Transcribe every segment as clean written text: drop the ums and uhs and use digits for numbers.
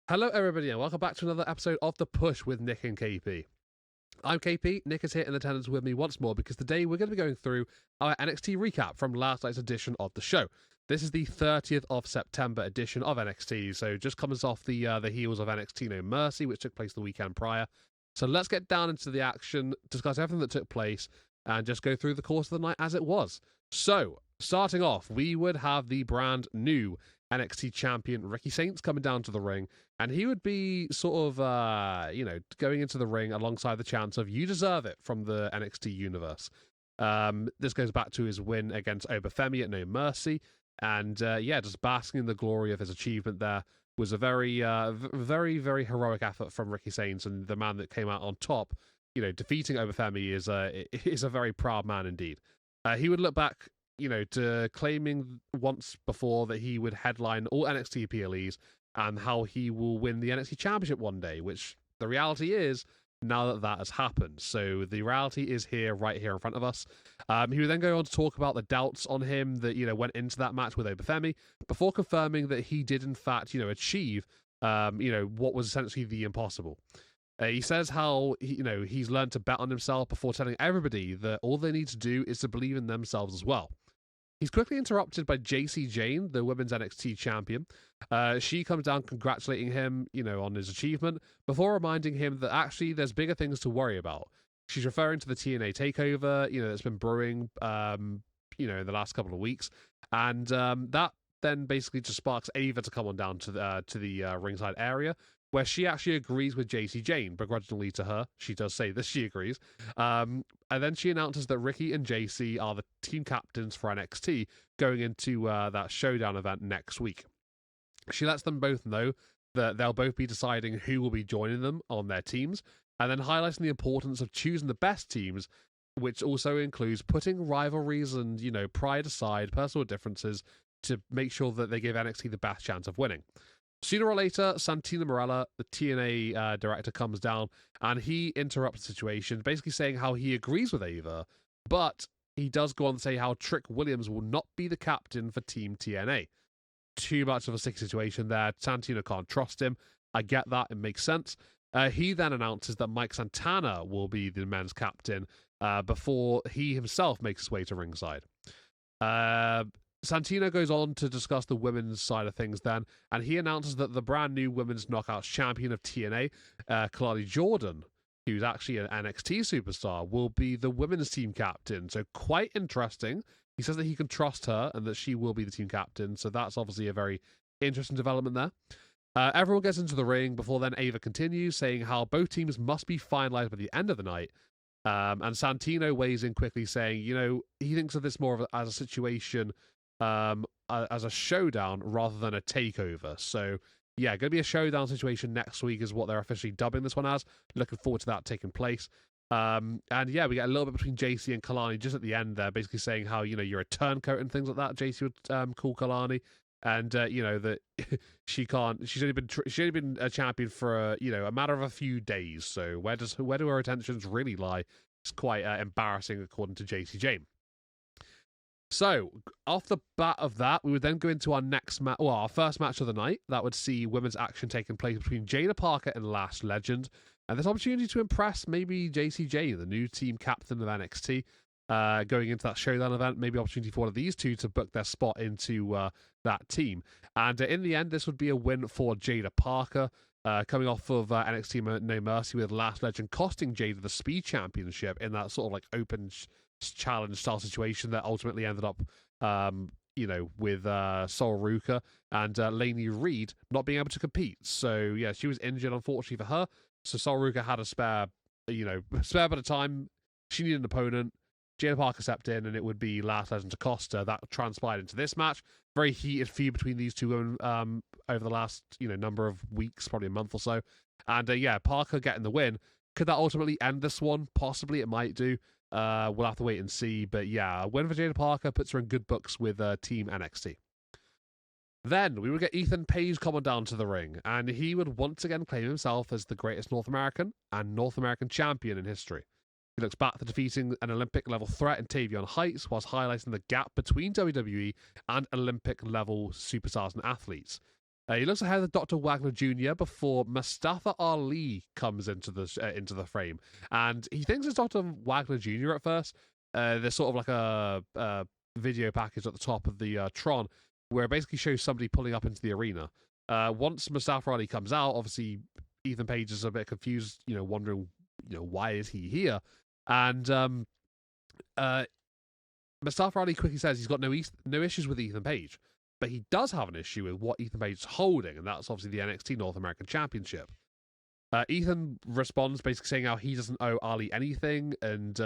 Hello, everybody, and welcome back to another episode of The Push with Nick and KP. I'm KP. Nick is here in attendance with me once more because today we're going to be going through our NXT recap from last night's edition of the show. This is the 30th of September edition of NXT, so just comes off the heels of NXT No Mercy, which took place the weekend prior. So let's get down into the action, discuss everything that took place, and just go through the course of the night as it was. So, starting off, we would have the brand new NXT champion Ricky Saints coming down to the ring, and he would be sort of, going into the ring alongside the chance of "You Deserve It" from the NXT universe. This goes back to his win against Obafemi at No Mercy, and just basking in the glory of his achievement there was a very, very heroic effort from Ricky Saints, and the man that came out on top, defeating Obafemi is a very proud man indeed. He would look back, to claiming once before that he would headline all NXT PLEs and how he will win the NXT Championship one day, which the reality is, now that that has happened. So the reality is right here in front of us. He would then go on to talk about the doubts on him that, went into that match with Obafemi before confirming that he did, in fact, achieve, what was essentially the impossible. He says how he's learned to bet on himself before telling everybody that all they need to do is to believe in themselves as well. He's quickly interrupted by JC Jane, the women's NXT champion. She comes down congratulating him, on his achievement, before reminding him that actually there's bigger things to worry about. She's referring to the TNA takeover, that's been brewing, in the last couple of weeks, and that then basically just sparks Ava to come on down to the ringside area, where she actually agrees with JC Jane, begrudgingly to her. She does say that she agrees. And then she announces that Ricky and JC are the team captains for NXT going into that showdown event next week. She lets them both know that they'll both be deciding who will be joining them on their teams, and then highlighting the importance of choosing the best teams, which also includes putting rivalries and, pride aside, personal differences, to make sure that they give NXT the best chance of winning. Sooner or later, Santina Morella, the TNA director, comes down and he interrupts the situation, basically saying how he agrees with Ava, but he does go on to say how Trick Williams will not be the captain for Team TNA. Too much of a sticky situation there. Santina can't trust him. I get that. It makes sense. He then announces that Mike Santana will be the men's captain before he himself makes his way to ringside. Santino goes on to discuss the women's side of things then, and he announces that the brand new women's knockouts champion of TNA, Kalani Jordan, who's actually an NXT superstar, will be the women's team captain. So quite interesting. He says that he can trust her and that she will be the team captain. So that's obviously a very interesting development there. Everyone gets into the ring before then Ava continues, saying how both teams must be finalized by the end of the night. And Santino weighs in quickly, saying, he thinks of this more as a situation as a showdown rather than a takeover. So yeah, going to be a showdown situation next week is what they're officially dubbing this one as. Looking forward to that taking place. And yeah, we get a little bit between JC and Kalani just at the end there, basically saying how, you're a turncoat and things like that. JC would call Kalani, and that she's only been a champion for a matter of a few days. So where do her intentions really lie? It's quite embarrassing, according to JC Jane. So, off the bat of that, we would then go into our next match, our first match of the night. That would see women's action taking place between Jada Parker and Lash Legend. And this opportunity to impress maybe JC Jane, the new team captain of NXT, going into that showdown event. Maybe opportunity for one of these two to book their spot into that team. And in the end, this would be a win for Jada Parker, coming off of NXT No Mercy with Lash Legend costing Jada the Speed Championship in that sort of like open challenge style situation that ultimately ended up with Sol Ruka and Lainey Reed not being able to compete. So yeah, she was injured, unfortunately for her. So Sol Ruka had a spare bit of time. She needed an opponent. Jada Parker stepped in, and it would be Lash Legend to Costa. That transpired into this match. Very heated feud between these two women over the last number of weeks, probably a month or so. And Parker getting the win. Could that ultimately end this one? Possibly, it might do. We'll have to wait and see. But yeah, a win for Jada Parker puts her in good books with Team NXT. Then we would get Ethan Page coming down to the ring, and he would once again claim himself as the greatest North American and North American champion in history. He looks back to defeating an Olympic-level threat in Tavion Heights, whilst highlighting the gap between WWE and Olympic-level superstars and athletes. He looks ahead of Dr. Wagner Jr. before Mustafa Ali comes into the frame, and he thinks it's Dr. Wagner Jr. at first. There's sort of like a video package at the top of the Tron where it basically shows somebody pulling up into the arena. Once Mustafa Ali comes out, obviously Ethan Page is a bit confused, wondering, why is he here? And Mustafa Ali quickly says he's got no issues with Ethan Page, but he does have an issue with what Ethan Page is holding, and that's obviously the NXT North American Championship. Ethan responds basically saying how he doesn't owe Ali anything, and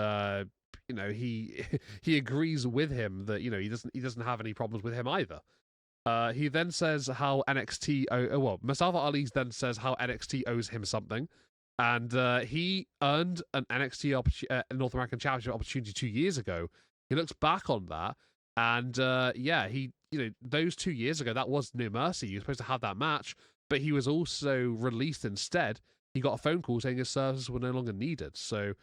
he he agrees with him that he doesn't have any problems with him either. He then says how Mustafa Ali then says how NXT owes him something, and he earned an NXT North American Championship opportunity 2 years ago. He looks back on that, and he those 2 years ago, that was No Mercy. He was supposed to have that match, but he was also released instead. He got a phone call saying his services were no longer needed. So,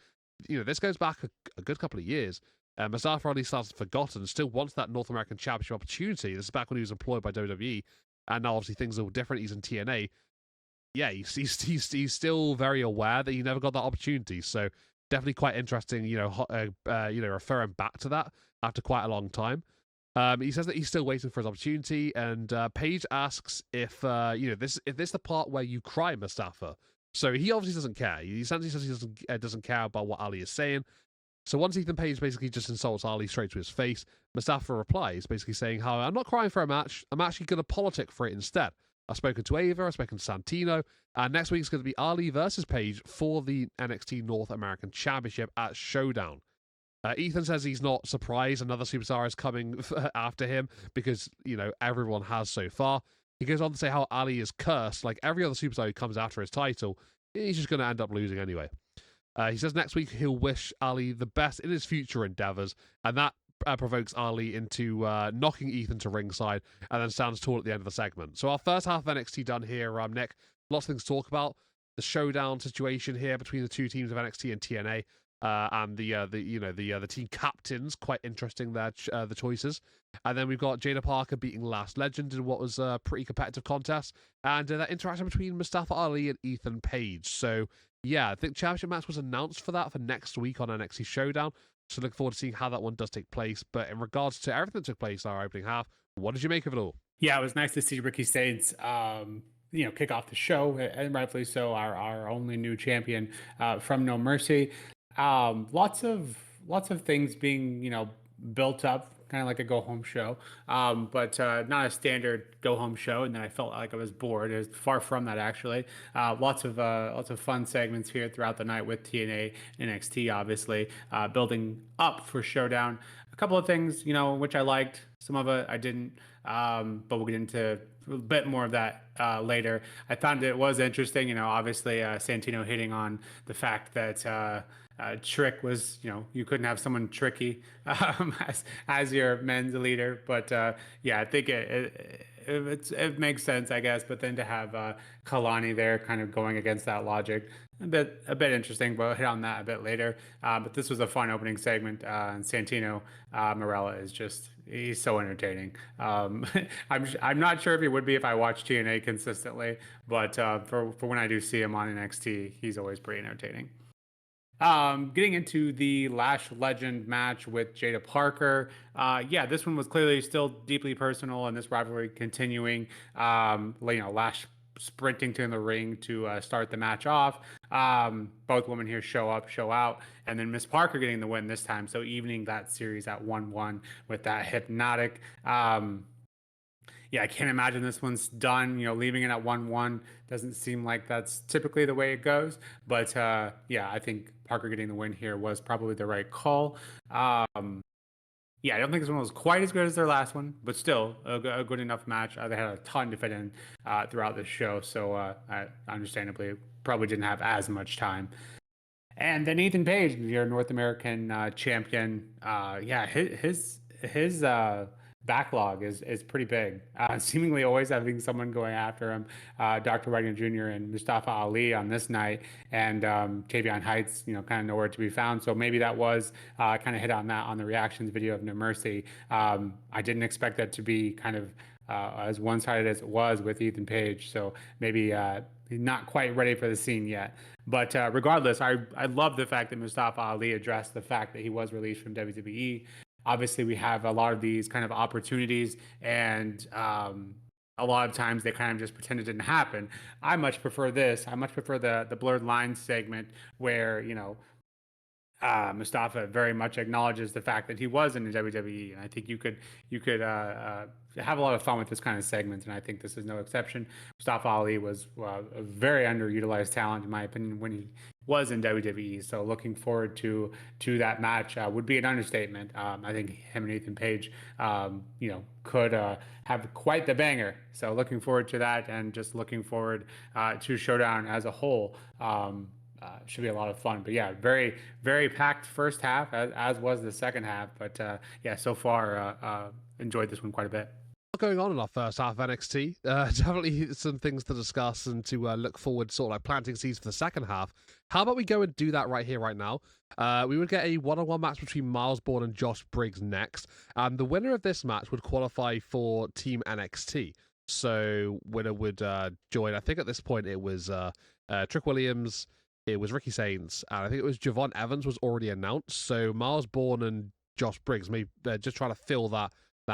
this goes back a good couple of years. Mustafa Ali starts forgotten, still wants that North American Championship opportunity. This is back when he was employed by WWE, and now obviously things are all different. He's in TNA. Yeah, he's still very aware that he never got that opportunity. So definitely quite interesting. Referring back to that after quite a long time. He says that he's still waiting for his opportunity, and Paige asks if this is the part where you cry, Mustafa. So he obviously doesn't care. He essentially says he doesn't care about what Ali is saying. So once Ethan Page basically just insults Ali straight to his face, Mustafa replies, basically saying how I'm not crying for a match. I'm actually going to politic for it instead. I've spoken to Ava, I've spoken to Santino, and next week's going to be Ali versus Page for the NXT North American Championship at Showdown. Ethan says he's not surprised another superstar is coming after him because, everyone has so far. He goes on to say how Ali is cursed, like every other superstar who comes after his title, he's just going to end up losing anyway. He says next week he'll wish Ali the best in his future endeavors, and that provokes Ali into knocking Ethan to ringside and then stands tall at the end of the segment. So our first half of NXT done here, Nick. Lots of things to talk about. The showdown situation here between the two teams of NXT and TNA. And the team captains, quite interesting there, the choices. And then we've got Jada Parker beating Last Legend in what was a pretty competitive contest, and that interaction between Mustafa Ali and Ethan Page. So yeah, I think championship match was announced for next week on NXT Showdown. So look forward to seeing how that one does take place. But in regards to everything that took place in our opening half, what did you make of it all? Yeah, it was nice to see Ricky States kick off the show, and rightfully so, our only new champion from No Mercy. Lots of things being built up, kind of like a go home show, but not a standard go home show. And then I felt like I was bored. It was far from that, actually. Lots of fun segments here throughout the night with TNA, NXT, obviously building up for Showdown. A couple of things, which I liked. Some of it I didn't, but we'll get into a bit more of that later. I found it was interesting, obviously Santino hitting on the fact that Trick was, you couldn't have someone tricky as your men's leader. But I think it makes sense, I guess. But then to have Kalani there kind of going against that logic, a bit interesting, but we'll hit on that a bit later. But this was a fun opening segment, and Santino Marella is he's so entertaining. I'm not sure if he would be if I watched TNA consistently, but for when I do see him on NXT, he's always pretty entertaining. Getting into the Lash Legend match with Jada Parker. This one was clearly still deeply personal, and this rivalry continuing. Lash sprinting to the ring to start the match off. Both women here show up, show out, and then Miss Parker getting the win this time. So evening that series at 1-1 with that hypnotic. I can't imagine this one's done. Leaving it at 1-1 doesn't seem like that's typically the way it goes. But I think Parker getting the win here was probably the right call. I don't think this one was quite as good as their last one, but still a good enough match. They had a ton to fit in throughout the show, so I understandably probably didn't have as much time. And then Ethan Page, your North American champion, his backlog is pretty big. Seemingly always having someone going after him. Dr. Wagner Jr. and Mustafa Ali on this night, and Tavion Heights, kind of nowhere to be found. So maybe that was kind of hit on that on the reactions video of No Mercy. I didn't expect that to be kind of as one-sided as it was with Ethan Page. So maybe he's not quite ready for the scene yet. But regardless, I love the fact that Mustafa Ali addressed the fact that he was released from WWE. Obviously, we have a lot of these kind of opportunities, and a lot of times they kind of just pretend it didn't happen. I much prefer this. I much prefer the blurred lines segment where Mustafa very much acknowledges the fact that he was in the WWE, and I think you could have a lot of fun with this kind of segment, and I think this is no exception. Mustafa Ali was a very underutilized talent, in my opinion, when he was in WWE. So looking forward to that match would be an understatement. I think him and Ethan Page, could have quite the banger. So looking forward to that, and just looking forward to Showdown as a whole. Should be a lot of fun. But yeah, very, very packed first half, as was the second half. But yeah, so far, enjoyed this one quite a bit. Going on in our first half of NXT. Definitely some things to discuss and to look forward, sort of like planting seeds for the second half. How about we go and do that right here, right now? We would get a one-on-one match between Miles Bourne and Josh Briggs next, and the winner of this match would qualify for Team NXT. So winner would join. I think at this point it was Trick Williams, it was Ricky Saints, and I think it was Javon Evans was already announced. So Miles Bourne and Josh Briggs may just try to fill that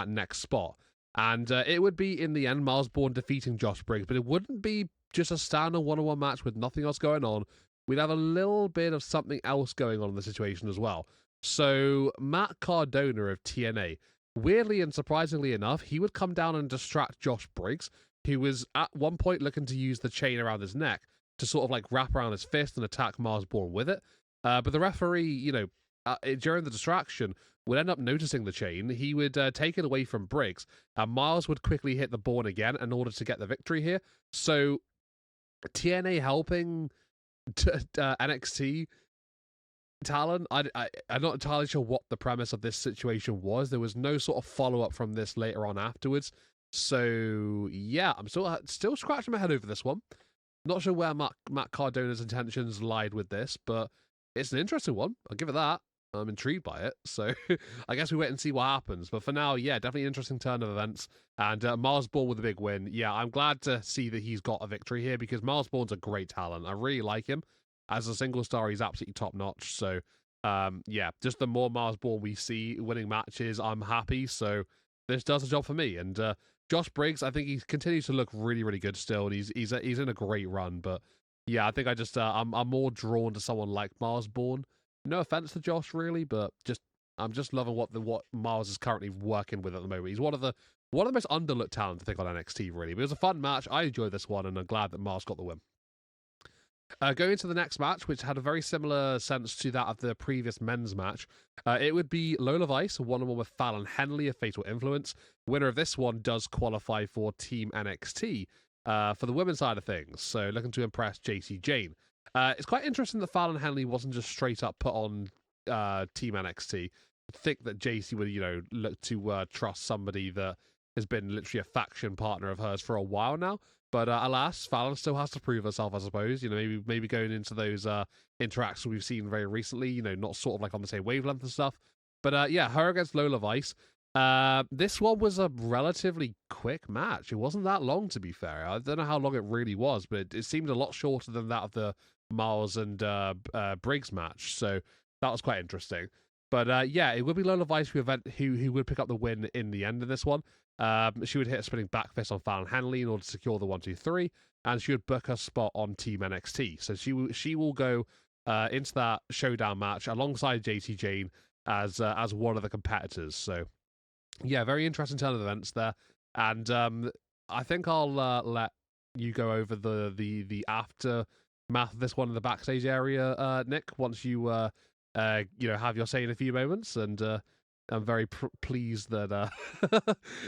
next spot. And it would be, in the end, Miles Bourne defeating Josh Briggs, but it wouldn't be just a standard one-on-one match with nothing else going on. We'd have a little bit of something else going on in the situation as well. So Matt Cardona of TNA, weirdly and surprisingly enough, he would come down and distract Josh Briggs, who was at one point looking to use the chain around his neck to sort of like wrap around his fist and attack Miles Bourne with it. But the referee, during the distraction, would end up noticing the chain. He would take it away from Briggs, and Miles would quickly hit the Bourne again in order to get the victory here. So TNA helping NXT talent. I'm not entirely sure what the premise of this situation was. There was no sort of follow-up from this later on afterwards. So yeah, I'm still scratching my head over this one. Not sure where Matt Cardona's intentions lied with this, but it's an interesting one. I'll give it that. I'm intrigued by it, so I guess we wait and see what happens. But for now, yeah, definitely an interesting turn of events. And Miles Bourne with a big win. Yeah, I'm glad to see that he's got a victory here, because Miles Bourne's a great talent. I really like him. As a single star, he's absolutely top-notch. So, yeah, just the more Miles Bourne we see winning matches, I'm happy. So this does a job for me. And Josh Briggs, I think he continues to look really, really good still, and he's in a great run. But yeah, I think I'm more drawn to someone like Miles Bourne. No offense to Josh, really, but I'm just loving what Miles is currently working with at the moment. He's one of the most underlooked talent, I think, on NXT, really. But it was a fun match. I enjoyed this one, and I'm glad that Miles got the win. Going into the next match, which had a very similar sense to that of the previous men's match, it would be Lola Vice, one-on-one with Fallon Henley of Fatal Influence. Winner of this one does qualify for Team NXT for the women's side of things, so looking to impress JC Jane. It's quite interesting that Fallon Henley wasn't just straight up put on Team NXT. I think that JC would, look to trust somebody that has been literally a faction partner of hers for a while now. But alas, Fallon still has to prove herself, I suppose. Maybe going into those interactions we've seen very recently, not sort of like on the same wavelength and stuff. But yeah, her against Lola Vice. This one was a relatively quick match. It wasn't that long, to be fair. I don't know how long it really was, but it seemed a lot shorter than that of the Miles and Briggs match. So that was quite interesting. But yeah, it would be Lola Vice who would pick up the win in the end of this one. She would hit a spinning back fist on Fallon Henley in order to secure the 1-2-3, and she would book her spot on Team NXT. So she will go into that showdown match alongside JT Jane as one of the competitors. So yeah, very interesting turn of events there. And I think I'll let you go over the aftermath of this one in the backstage area, Nick, once you have your say in a few moments. And I'm very pleased that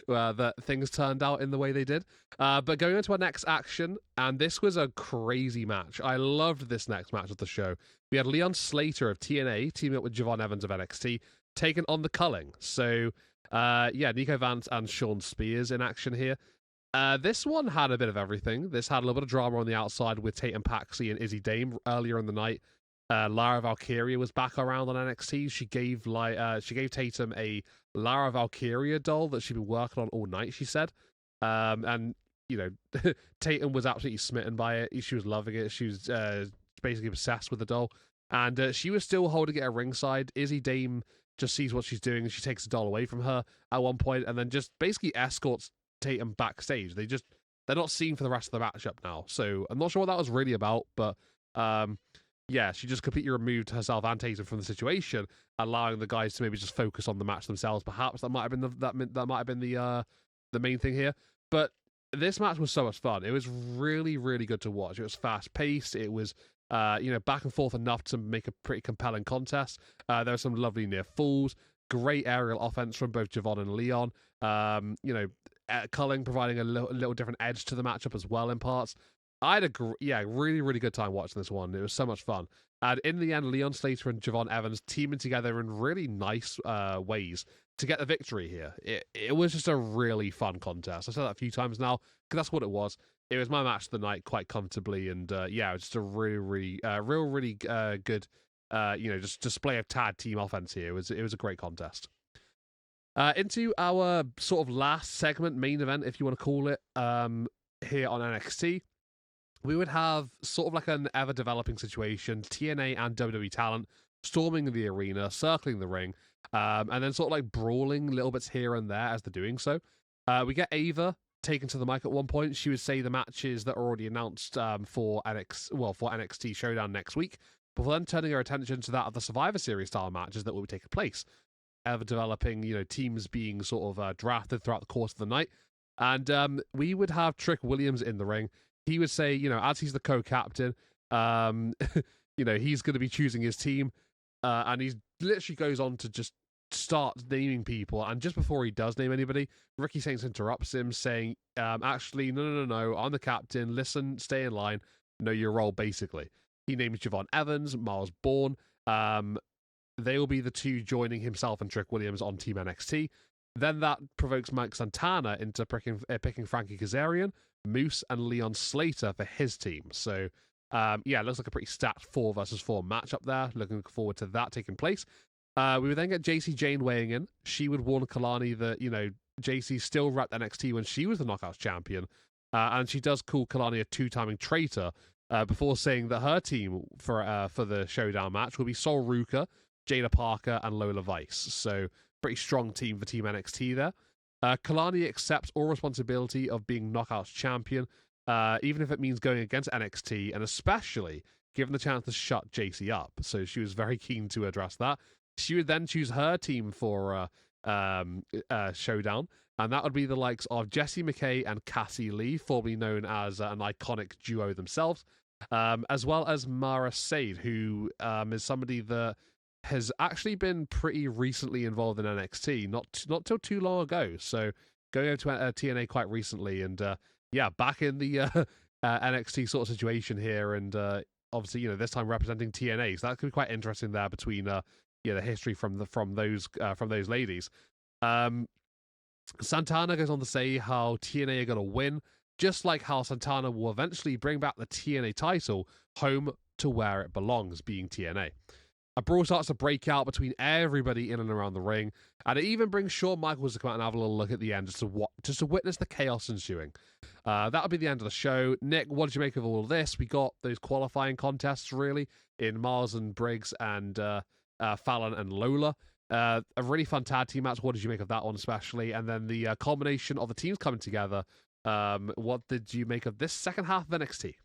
that things turned out in the way they did. But going into our next action, and this was a crazy match. I loved this next match of the show. We had Leon Slater of TNA teaming up with Javon Evans of NXT, taking on the Culling. So, yeah, Nico Vance and Sean Spears in action here. This one had a bit of everything. This had a little bit of drama on the outside with Tatum Paxi and Izzy Dame earlier in the night. Lara Valkyria was back around on NXT. She gave Tatum a Lara Valkyria doll that she'd been working on all night, she said. And you know, Tatum was absolutely smitten by it. She was loving it. She was basically obsessed with the doll, and she was still holding it at ringside. Izzy Dame just sees what she's doing and she takes the doll away from her at one point, and then just basically escorts Tatum backstage. They're not seen for the rest of the matchup now. So I'm not sure what that was really about, but yeah, she just completely removed herself and Tatum from the situation, allowing the guys to maybe just focus on the match themselves. Perhaps that might have been that might have been the main thing here. But this match was so much fun. It was really, really good to watch. It was fast paced. It was back and forth enough to make a pretty compelling contest. There were some lovely near falls, great aerial offense from both Javon and Leon. Culling providing a little different edge to the matchup as well in parts. I had a really, really good time watching this one. It was so much fun. And in the end, Leon Slater and Javon Evans teaming together in really nice ways to get the victory here. It was just a really fun contest. I've said that a few times now because that's what it was. It was my match of the night quite comfortably, and it was just a really, really good, just display of tag team offense here. It was a great contest. Into our sort of last segment, main event, if you want to call it, here on NXT. We would have sort of like an ever developing situation, TNA and WWE talent storming the arena, circling the ring, and then sort of like brawling little bits here and there as they're doing so. We get Ava taken to the mic at one point. She would say the matches that are already announced for NXT Showdown next week, before then turning her attention to that of the Survivor Series style matches that will be taking place. Ever developing, teams being sort of drafted throughout the course of the night. And we would have Trick Williams in the ring. He would say, as he's the co-captain, he's going to be choosing his team. And he literally goes on to just start naming people. And just before he does name anybody, Ricky Saints interrupts him saying, actually, no, I'm the captain. Listen, stay in line. Know your role, basically. He names Javon Evans, Miles Bourne. They will be the two joining himself and Trick Williams on Team NXT. Then that provokes Mike Santana into picking Frankie Kazarian, Moose, and Leon Slater for his team. So, it looks like a pretty stacked 4 versus 4 matchup there. Looking forward to that taking place. We would then get JC Jane weighing in. She would warn Kalani that, JC still wrapped NXT when she was the Knockouts champion. And she does call Kalani a 2-timing traitor before saying that her team for the showdown match will be Sol Ruka, Jada Parker, and Lola Vice. So, pretty strong team for Team NXT there. Kalani accepts all responsibility of being Knockouts champion, even if it means going against NXT, and especially given the chance to shut JC up. So she was very keen to address that. She would then choose her team for Showdown, and that would be the likes of Jessie McKay and Cassie Lee, formerly known as an iconic duo themselves, as well as Mara Sade, who is somebody that has actually been pretty recently involved in NXT, not till too long ago. So going over to TNA quite recently, and back in the NXT sort of situation here, and obviously this time representing TNA. So that could be quite interesting there between the history from those ladies. Santana goes on to say how TNA are going to win, just like how Santana will eventually bring back the TNA title home to where it belongs, being TNA. A brawl starts to break out between everybody in and around the ring, and it even brings Shawn Michaels to come out and have a little look at the end just to witness the chaos ensuing. That'll be the end of the show. Nick, what did you make of all of this? We got those qualifying contests, really, in Mars and Briggs and Fallon and Lola. A really fun tag team match. What did you make of that one especially? And then the culmination of the teams coming together. What did you make of this second half of NXT?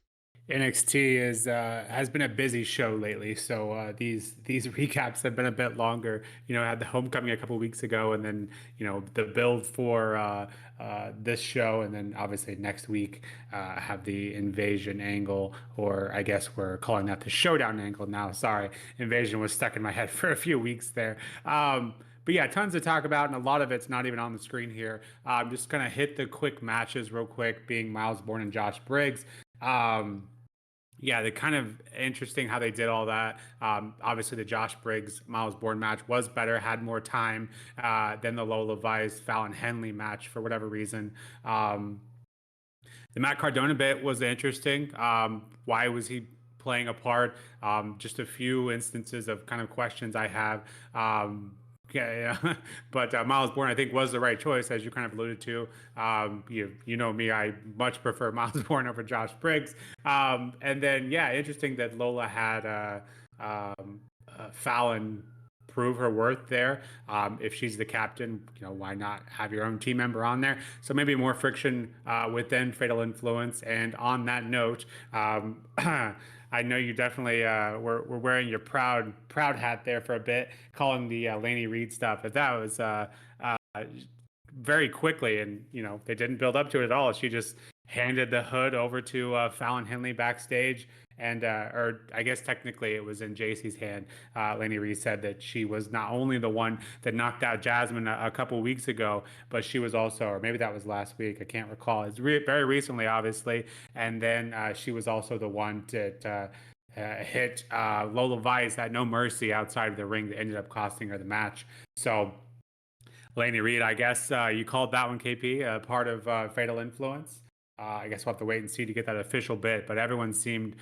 NXT has been a busy show lately, so these recaps have been a bit longer. I had the homecoming a couple weeks ago, and then the build for this show, and then obviously next week have the invasion angle, or I guess we're calling that the showdown angle now. Sorry, invasion was stuck in my head for a few weeks there. But yeah, tons to talk about, and a lot of it's not even on the screen here. I'm just gonna hit the quick matches real quick, being Miles Bourne and Josh Briggs. They're kind of interesting how they did all that. Obviously, the Josh Briggs Miles Bourne match was better, had more time than the Lola Vice Fallon Henley match for whatever reason. The Matt Cardona bit was interesting. Why was he playing a part? Just a few instances of kind of questions I have. Yeah, yeah. But Miles Bourne, I think, was the right choice, as you kind of alluded to. You know me, I much prefer Miles Bourne over Josh Briggs. And then, yeah, interesting that Lola had Fallon prove her worth there. If she's the captain, why not have your own team member on there? So maybe more friction within Fatal Influence. And on that note, I know you definitely were wearing your proud hat there for a bit, calling the Laney Reed stuff. But that was very quickly, and they didn't build up to it at all. She just handed the hood over to Fallon Henley backstage, and or I guess technically it was in JC's hand. Laney Reed said that she was not only the one that knocked out Jasmine a couple weeks ago, but she was also, or maybe that was last week, I can't recall. It's very recently, obviously, and then she was also the one that. Hit Lola Vice at No Mercy outside of the ring that ended up costing her the match. So Laney Reed, I guess you called that one, KP, part of Fatal Influence. I guess we'll have to wait and see to get that official bit, but everyone seemed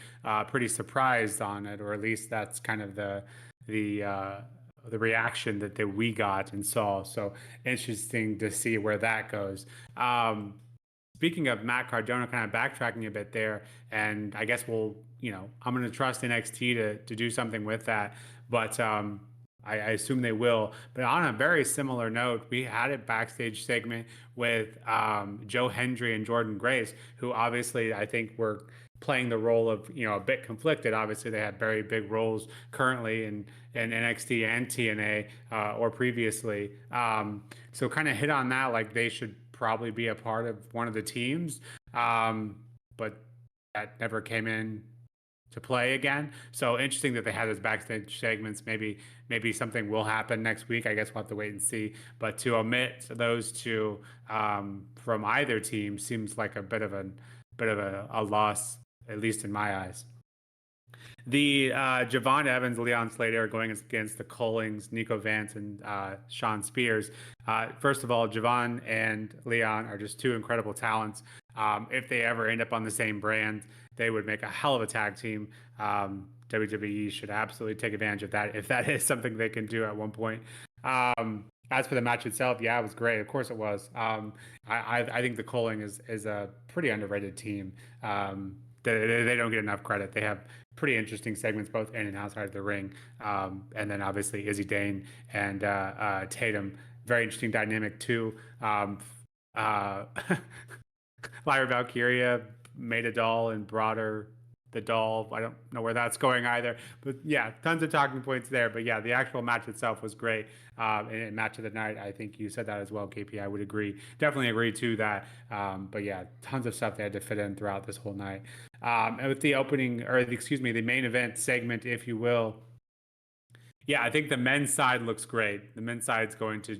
pretty surprised on it, or at least that's kind of the uh, the reaction that we got and saw. So interesting to see where that goes. Speaking of Matt Cardona, kind of backtracking a bit there, and I guess I'm going to trust NXT to do something with that, but I assume they will. But on a very similar note, we had a backstage segment with Joe Hendry and Jordan Grace, who obviously I think were playing the role of a bit conflicted. Obviously, they have very big roles currently in NXT and TNA or previously. So kind of hit on that, like they should probably be a part of one of the teams, but that never came in to play again. So interesting that they had those backstage segments. Maybe something will happen next week. I guess we'll have to wait and see. But to omit those two from either team seems like a bit of a loss, at least in my eyes. The Javon Evans, Leon Slater are going against the Collings, Nico Vance, and Sean Spears. First of all, Javon and Leon are just two incredible talents. If they ever end up on the same brand, they would make a hell of a tag team. WWE should absolutely take advantage of that if that is something they can do at one point. As for the match itself, yeah, it was great. Of course, it was. I think the Colling is a pretty underrated team. They don't get enough credit. They have pretty interesting segments both in and outside of the ring. And then obviously Izzy Dane and Tatum, very interesting dynamic too. Uh, Lyra Valkyria made a doll and brought her the doll. I don't know where that's going either, but yeah, tons of talking points there. But yeah, the actual match itself was great. And match of the night, I think you said that as well, KP. I would definitely agree to that. But yeah, tons of stuff they had to fit in throughout this whole night. And with the opening, or excuse me, the main event segment, if you will, yeah, I think the men's side looks great. The men's side's going to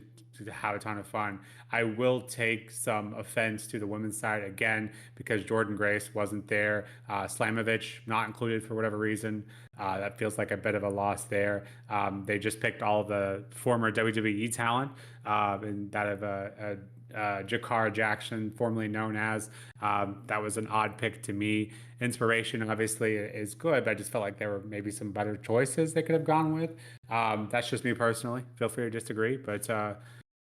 have a ton of fun. I will take some offense to the women's side again because Jordan Grace wasn't there. Slamovich not included for whatever reason. That feels like a bit of a loss there. They just picked all the former WWE talent and that of Jakara Jackson, formerly known as. That was an odd pick to me. Inspiration obviously is good, but I just felt like there were maybe some better choices they could have gone with. That's just me personally. Feel free to disagree, but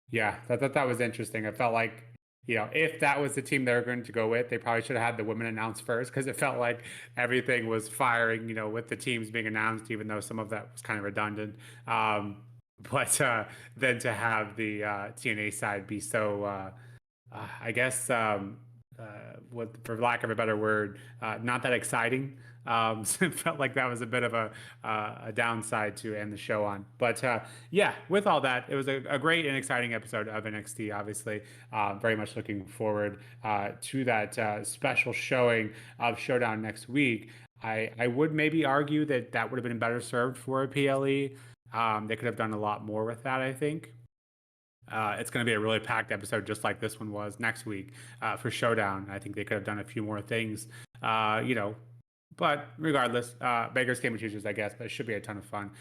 yeah, that was interesting. I felt like if that was the team they were going to go with, they probably should have had the women announced first because it felt like everything was firing, with the teams being announced, even though some of that was kind of redundant. But then to have the TNA side be so, I guess, for lack of a better word, not that exciting. So it felt like that was a bit of a downside to end the show on. But yeah, with all that, it was a great and exciting episode of NXT. Obviously, very much looking forward to that special showing of Showdown next week. I would maybe argue that would have been better served for a PLE. They could have done a lot more with that, I think. It's going to be a really packed episode, just like this one was next week for Showdown. I think they could have done a few more things, but regardless, beggars can't be choosers, I guess. But it should be a ton of fun.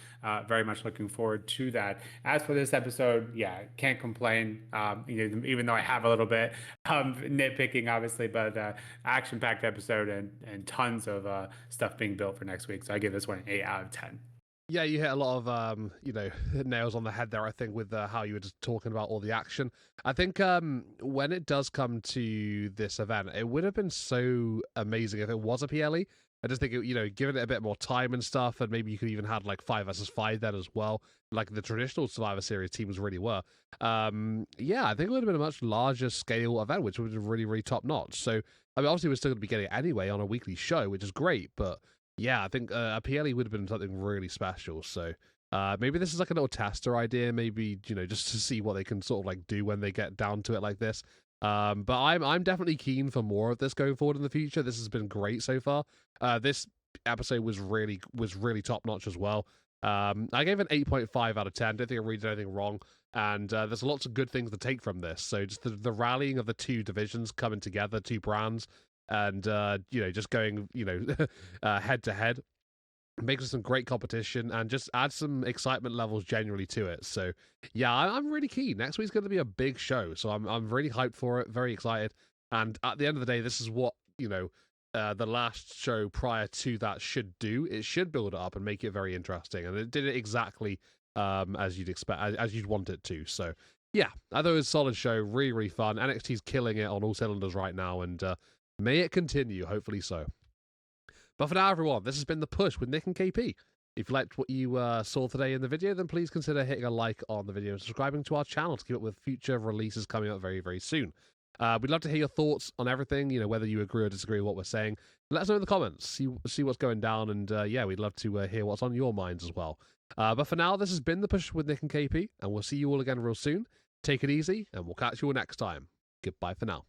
Very much looking forward to that. As for this episode, yeah, can't complain. Even though I have a little bit nitpicking, obviously, but action-packed episode and tons of stuff being built for next week. So I give this one an 8 out of 10. Yeah, you hit a lot of nails on the head there. I think with how you were just talking about all the action. I think when it does come to this event, it would have been so amazing if it was a PLE. I just think giving it a bit more time and stuff, and maybe you could even have like 5 versus 5 then as well, like the traditional Survivor Series teams really were. Yeah, I think it would have been a much larger scale event, which would have been really, really top notch. So, I mean, obviously, we're still going to be getting it anyway on a weekly show, which is great, but yeah, I think a PLE would have been something really special. So maybe this is like a little tester idea, maybe just to see what they can sort of like do when they get down to it like this. But I'm definitely keen for more of this going forward in the future. This has been great so far. This episode was really top notch as well. I gave it an 8.5 out of 10. Don't think I read anything wrong. And there's lots of good things to take from this. So just the rallying of the two divisions coming together, two brands, and just going head to head makes it some great competition and just adds some excitement levels generally to it. So yeah, I'm really keen. Next week's going to be a big show, so I'm really hyped for it, very excited. And at the end of the day, this is what the last show prior to that should do. It should build it up and make it very interesting, and it did it exactly as you'd expect, as you'd want it to. So yeah, I thought it was a solid show, really fun. NXT's killing it on all cylinders right now, and may it continue, hopefully so. But for now, everyone, this has been The Push with Nick and KP. If you liked what you saw today in the video, then please consider hitting a like on the video and subscribing to our channel to keep up with future releases coming up very, very soon. We'd love to hear your thoughts on everything, whether you agree or disagree with what we're saying. Let us know in the comments, see what's going down, and yeah, we'd love to hear what's on your minds as well. But for now, this has been The Push with Nick and KP, and we'll see you all again real soon. Take it easy, and we'll catch you all next time. Goodbye for now.